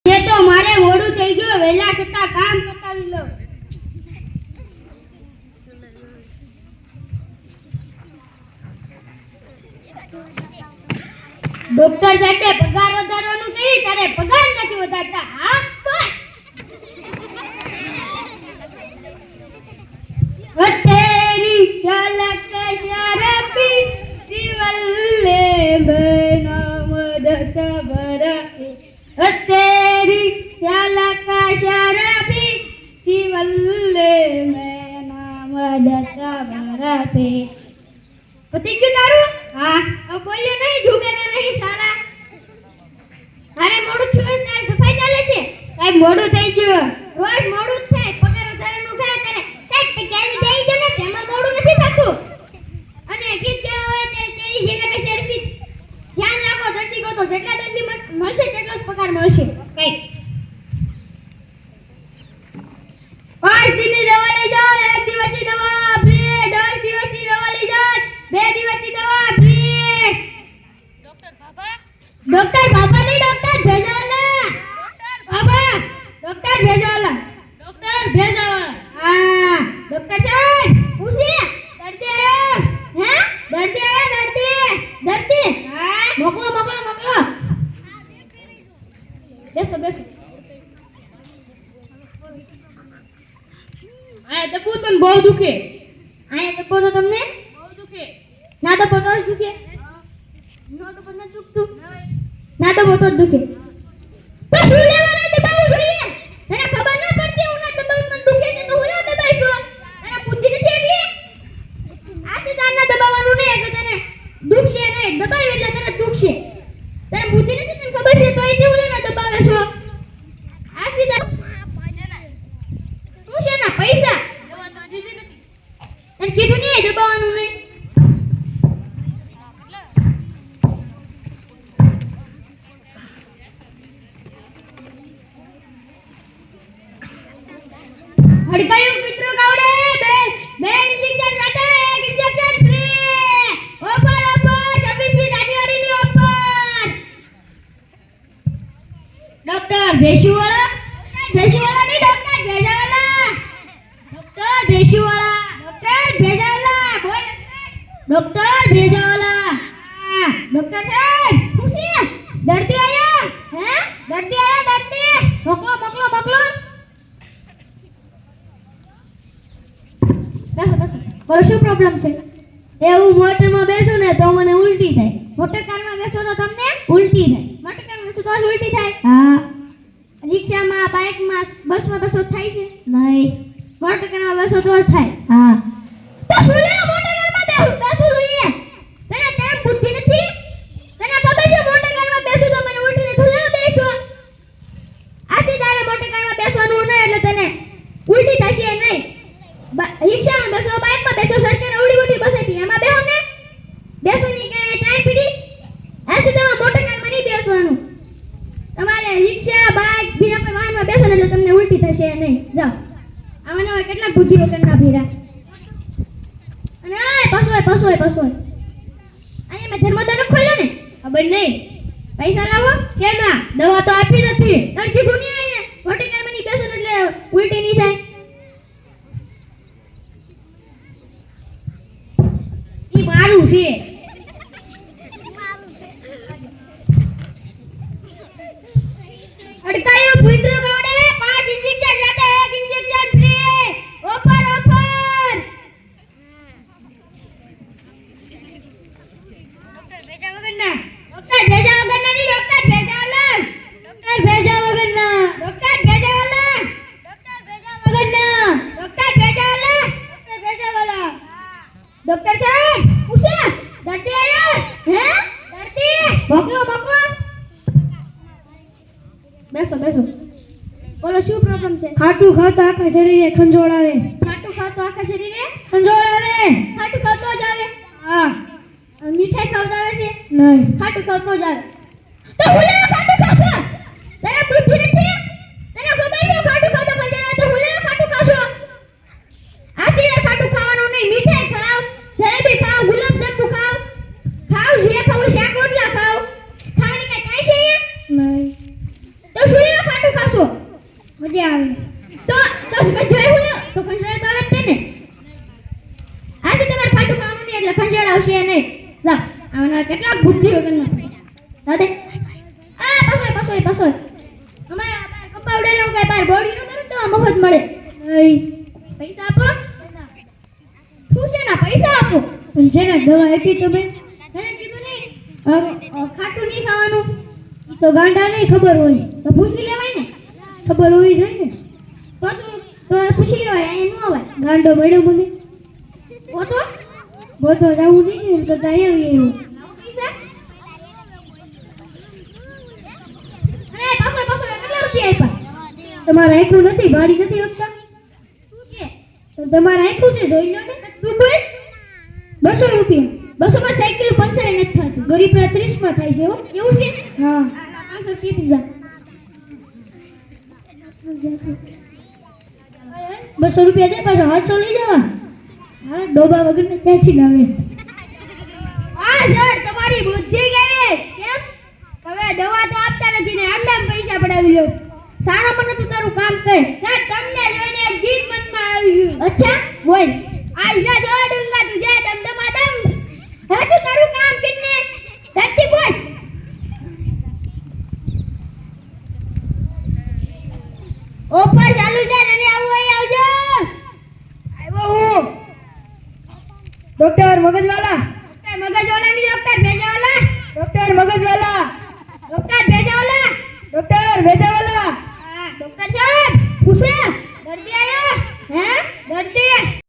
ये तो मारे मोडू થઈ ગયો વેલા છતાં કામ પતાવી લો। ડોક્ટર સાહેબે પગાર વધારવાનું કહી તારે પગાર નથી વધારતા। હા તો तेरी झलक शरफी सिवल्ले बनामदत बरफी तेरी झलक शरफी सिवल्ले बनामदत बरफी। पति क्यों तारू? हाँ अब बोलियो नहीं झुकेगा नहीं साला। अरे मोडू थयो तार सफाई चाले छे साहेब मोडू થઈ ગયો રોજ મોડું જ થાય પગાર વધારાનું ખાય તારે સાહેબ પગાર દઈ દો ને તેમાં મોડું નથી થતું અને ગીત ગાવા હોય ત્યારે તેરી ઝલક શરફી ધ્યાન રાખો દર્દી ગોતો જેટલા દર્દી મળશે તેટલો જ પગાર મળશે। કઈ 5 દિનની દવા લઈ જાઓ 1 દિવસની દવા ફ્રી 10 દિવસની દવા લઈ જાઓ 2 દિવસની દવા ફ્રી। डॉक्टर बाबा नहीं डॉक्टर भेजावाला बाबा डॉक्टर भेजावाला हाँ डॉक्टर साहब पूछिए दर्दी आया हैं दर्दी आया दर्दी हाँ मोकलो बेसो आया तो तन बहुत दुखे आया तो तो तुमने बहुत दुखे ना तो बहुत दुखे नो तो पन्ना दुखતું ना तो बहुत दुखे तो हुला वाला दबाव જોઈએ તને ખબર ન પડતી હું ના દબાવ મને દુખે છે તો હુલા દબાઈશો તને બુદ્ધિ નથી એટલી આ સીધા ના દબાવવાનું નહીં એટલે તને દુખશે નહીં દબાવ એટલે તને દુખશે તને બુદ્ધિ નથી તને ખબર છે તો એ હુલા ના દબાવે છો આ સીધા શું છે ના પૈસા દવા તો દીધી નથી તને કીધું નહીં દબાવવાનું નહીં हड़कायू मित्रों गावड़े बे इंजेक्शन जाते एक इंजेक्शन फ्री ऑफर 26 की गाड़ी ની ऑफर। डॉक्टर भेशुवाला नहीं डॉक्टर भेजावाला डॉक्टर भेशुवाला बोल डॉक्टर भेजावाला डॉक्टर साहब पूछिए दर्दी आया हैं दर्दी मोकलो બોલો શું પ્રોબ્લેમ છે? એવું મોટરમાં બેસો ને તો મને ઉલટી થાય મોટર કારમાં બેસો તો તમને ઉલટી થાય મોટર કારમાં બેસો તો ઉલટી થાય હા રિક્ષામાં બાઇકમાં બસમાં બેસો થાય છે નહીં મોટર કારમાં બેસો તો થાય હા તો સુલે મોટર કારમાં બેસો જોઈએ તને બુદ્ધિ નથી તને ખબર છે મોટર કારમાં બેસો તો મને ઉલટી ને સુલે બેસો આસી તારે મોટર કારમાં બેસવાનું નહીં એટલે તને ઉલટી થશે નહીં રિક્ષામાં બેસો બાઇકમાં બેસો સરકારે ઉડી બસેથી એમાં બેહો ને બેસો ની કે ટાઈમ પીડી આથી તમે મોટર કારમાં નહીં બેસવાનું તમારે રિક્ષા બાઇક બીજા કોઈ વાહનમાં બેસો ને એટલે તમને ઉલટી થશે નહીં જાઓ આવાનો કેટલા બુદ્ધિ વગરના ભીરા અને પસોય અહીંયા મેં ધર્મદાન ખોલ્યો ને ખબર નહીં પૈસા લાવો કેમ ના દવા તો આપી નથી તરકી ગુની આઈને મોટર કારમાં નહીં બેસો એટલે ઉલટી નહીં થાય મારું છે અડકાયો ભૂંડરો ગાવડે 5 इंजेक्शन જાતે 1 इंजेक्शन फ्री ऑफर डॉक्टर भेजा वगरना नहीं डॉक्टर भेजावाला डॉक्टर साहब पूछे दर्दी आया हैं दर्दी मोकलो બેસો બોલો શું પ્રોબ્લેમ છે? ખાટું ખાતા આખા શરીરે ખંજોળ આવે ખાટું ખાતો આખા શરીરે ખંજોળ આવે ખાટું ખાતો જ આવે હા મીઠાઈ ખાવતા આવે છે નહીં ખાટું ખાતો જ આવે તો હુલા ખાટું ખાશો તને બુદ્ધિ નથી તને ખબર છે ખાટું ખાતો ખંજોળ તો હુલા ખાટું ખાશો આસીને ખાટું ખાવાનું નહીં મીઠાઈ ખાવ જલેબી ખાવ ગુલાબ જાંબુ ખાવ જે ખાવ શાક રોટલા ખાવ ખાવાની કઈ છે નહીં તો શું મજા આવે. તો ખંજવાળ હોય તો ખંજવાળ તો આવે જ તે ને. આજે તમારે ફાટું ખાવાનું નહીં એટલે ખંજવાળ આવશે નહીં. જા આના કેટલાક બુદ્ધિ વગરના દાદે પાછો અમારે બાર કપાવડે નો કઈ બાર બોડી નો કરું તો મફત મળે. નહીં. પૈસા આપો. શું છે ના પૈસા આપો. પણ જેના દવા આપી તમે તને કીધું નહીં ખાટું નહીં ખાવાનું. ઈ તો ગાંડા નહીં ખબર હોય. તો પૂછી લેવાય ને. ખબર હોવી જોઈએ ને. તો પૂછી લેવાય અહીં નો અવાય. ગાંડો મળ્યો મને. ઓતો બોતો જવું નહીં ને તો અહીંયા આવ્યું. પૈસા અરે પાછો કેટલા રૂપિયા આપ્યા. તમારે આંખું નથી ભાડી નથી આપતા. તું કે તો તમારે આંખું છે જોઈ લો ને. તું બોલ. 200 રૂપિયા. 200 માં સાયકલ પંચર નથી થતું. ગરીબના 30 માં થાય છે હો. એવું છે હા. 500 ટીપ જા. 200 રૂપિયા દે પાછો 800 લઈ જવા. હા ડોબા વગર ને ક્યાંથી લાવે. હા સર તમારી બુદ્ધિ કેવી કેમ હવે દવા તો આપતા નથી ને આમ નામ પૈસા પડાવી લો. સારા મને તું તારું કામ કર. સર તમને જોઈને એક ગીત મનમાં આવી ગયું. અચ્છા બોલ. આજ ના જોવા દૂંગા તુજે દમ દમ હવે તું તારું કામ કિતને ધરતી બોલ. ઓપર ચાલુ છે અને આવું અહીં આવજો. આવ્યો હું. ડોક્ટર મગજવાલા. મગજવાલા ની ડોક્ટર ભેજાવાલા. ડોક્ટર મગજવાલા. ડોક્ટર ભેજાવાલા. ડોક્ટર ભેજાવાલા. ડોક્ટર સાહેબ પૂછે દર્દી આયો હે દર્દી